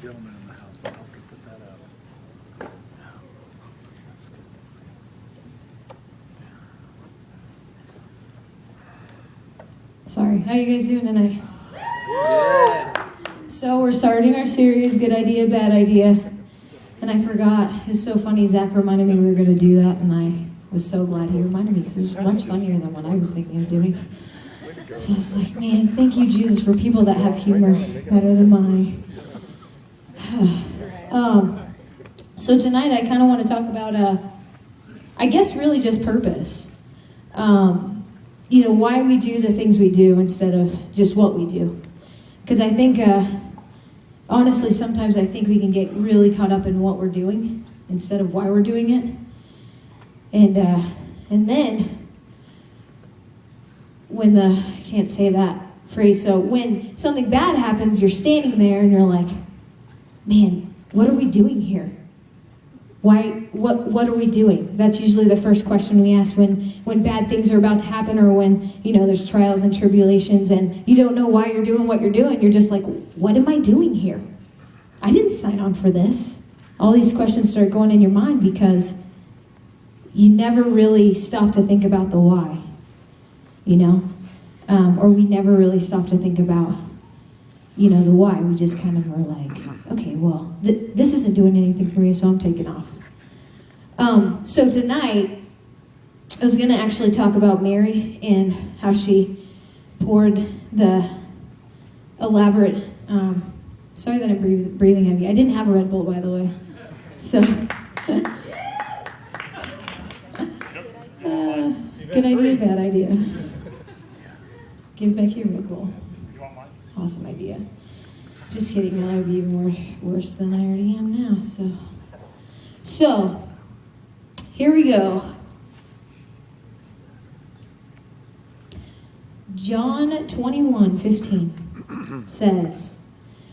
Gentleman in the house that helped her put that out. Sorry, how you guys doing tonight? So we're starting our series, Good Idea, Bad Idea. And I forgot, it's so funny, Zach reminded me we were going to do that, and I was so glad he reminded me, because it was much funnier than what I was thinking of doing. So I was like, man, thank you, Jesus, for people that have humor better than mine. So tonight I kind of want to talk about, I guess really just purpose. Why we do the things we do instead of just what we do. Because I think, honestly, sometimes I think we can get really caught up in what we're doing instead of why we're doing it. And then, I can't say that phrase, so when something bad happens, you're standing there and you're like, man, what are we doing here? Why? What are we doing? That's usually the first question we ask when bad things are about to happen, or when there's trials and tribulations and you don't know why you're doing what you're doing. You're just like, what am I doing here? I didn't sign on for this. All these questions start going in your mind because you never really stop to think about the why, or we never really stop to think about the why. We just kind of are like, okay, well, this isn't doing anything for me, so I'm taking off. So tonight, I was going to actually talk about Mary and how she poured the elaborate, sorry that I'm breathing heavy. I didn't have a Red Bull, by the way. So, good idea, bad idea. Give Becky a Red Bull. Awesome idea. Just kidding, I would be even worse than I already am now, So, here we go. John 21:15 says,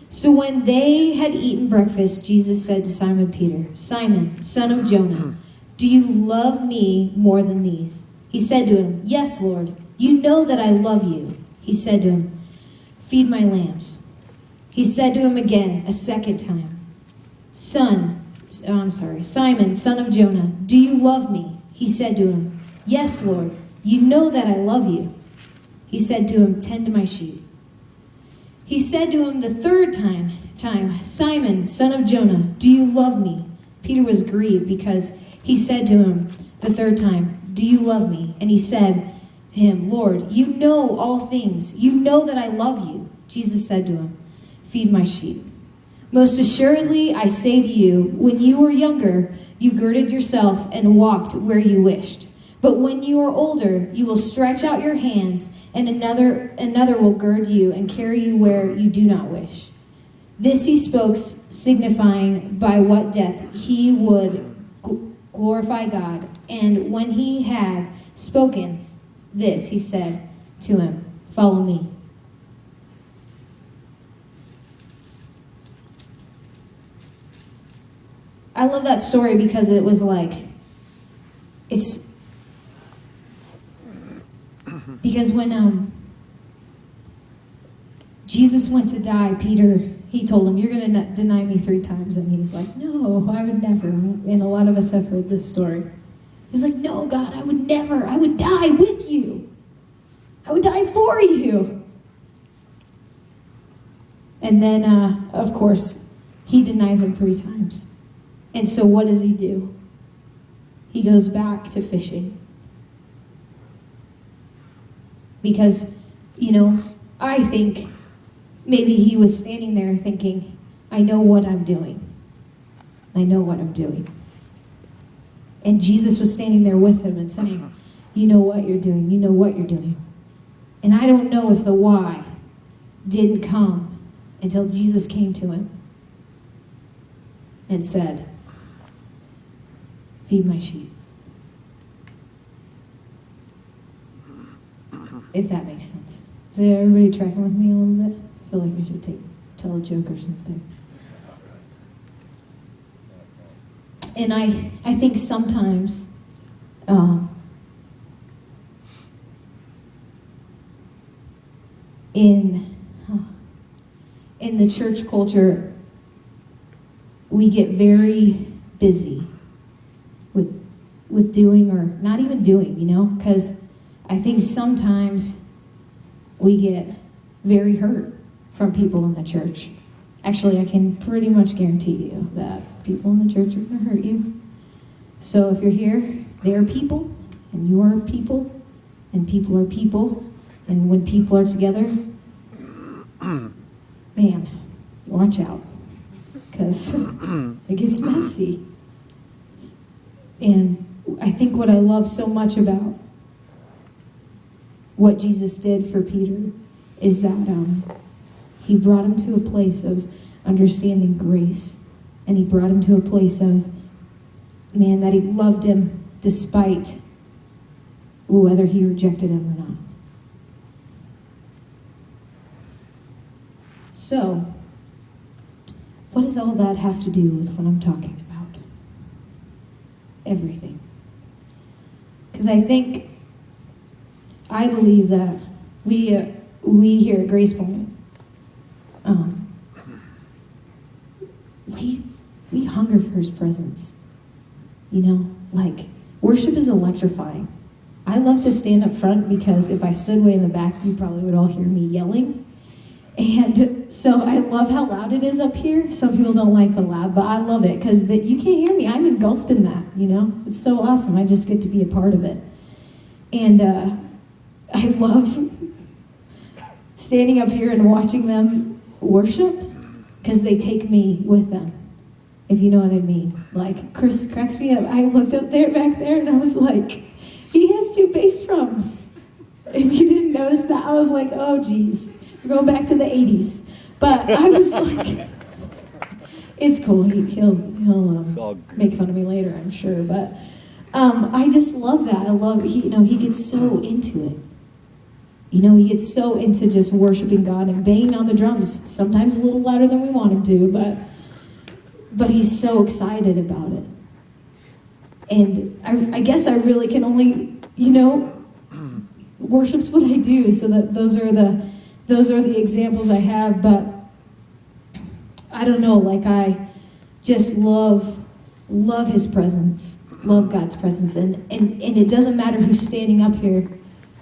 so when they had eaten breakfast, Jesus said to Simon Peter, Simon, son of Jonah, do you love me more than these? He said to him, yes, Lord, you know that I love you. He said to him, feed my lambs. He said to him again a second time, Simon, son of Jonah, do you love me? He said to him, yes, Lord, you know that I love you. He said to him, tend my sheep. He said to him the third time, Simon, son of Jonah, do you love me? Peter was grieved because he said to him the third time, do you love me? And he said to him, Lord, you know all things. You know that I love you. Jesus said to him, feed my sheep. Most assuredly, I say to you, when you were younger, you girded yourself and walked where you wished. But when you are older, you will stretch out your hands, and another will gird you and carry you where you do not wish. This he spoke, signifying by what death he would glorify God. And when he had spoken this, he said to him, follow me. I love that story because it was like, because when Jesus went to die, Peter, he told him, you're going to deny me 3 times. And he's like, no, I would never. And a lot of us have heard this story. He's like, no, God, I would never. I would die with you. I would die for you. And then, of course, he denies him 3 times. And so what does he do? He goes back to fishing. Because, I think maybe he was standing there thinking, I know what I'm doing. I know what I'm doing. And Jesus was standing there with him and saying, you know what you're doing. You know what you're doing. And I don't know if the why didn't come until Jesus came to him and said, feed my sheep. If that makes sense. Is everybody tracking with me a little bit? I feel like I should tell a joke or something. And I think sometimes in the church culture, we get very busy with doing or not even doing, because I think sometimes we get very hurt from people in the church. Actually, I can pretty much guarantee you that people in the church are going to hurt you. So if you're here, they are people, and you are people, and people are people, and when people are together, man, watch out, because it gets messy. And I think what I love so much about what Jesus did for Peter is that he brought him to a place of understanding grace, and he brought him to a place of, man, that he loved him despite whether he rejected him or not. So, what does all that have to do with what I'm talking about? Everything. Because I believe that we here at Grace Point, we hunger for his presence. Like, worship is electrifying. I love to stand up front because if I stood way in the back, you probably would all hear me yelling. And so I love how loud it is up here. Some people don't like the loud, but I love it because you can't hear me. I'm engulfed in that, It's so awesome. I just get to be a part of it. And I love standing up here and watching them worship because they take me with them, if you know what I mean. Like, Chris cracks me up. I looked up there, back there, and I was like, he has 2 bass drums. If you didn't notice that, I was like, oh, geez. We're going back to the 80s. But I was like, it's cool. He'll make fun of me later, I'm sure. But I just love that. I love, he gets so into it. He gets so into just worshiping God and banging on the drums. Sometimes a little louder than we want him to, but he's so excited about it. And I guess I really can only, worship's what I do, so that those are the examples I have. But I don't know, like, I just love his presence, love God's presence, and it doesn't matter who's standing up here,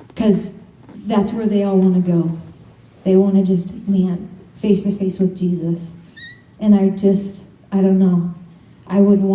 because that's where they all want to go. They want to just, face to face with Jesus. And I don't know, I wouldn't want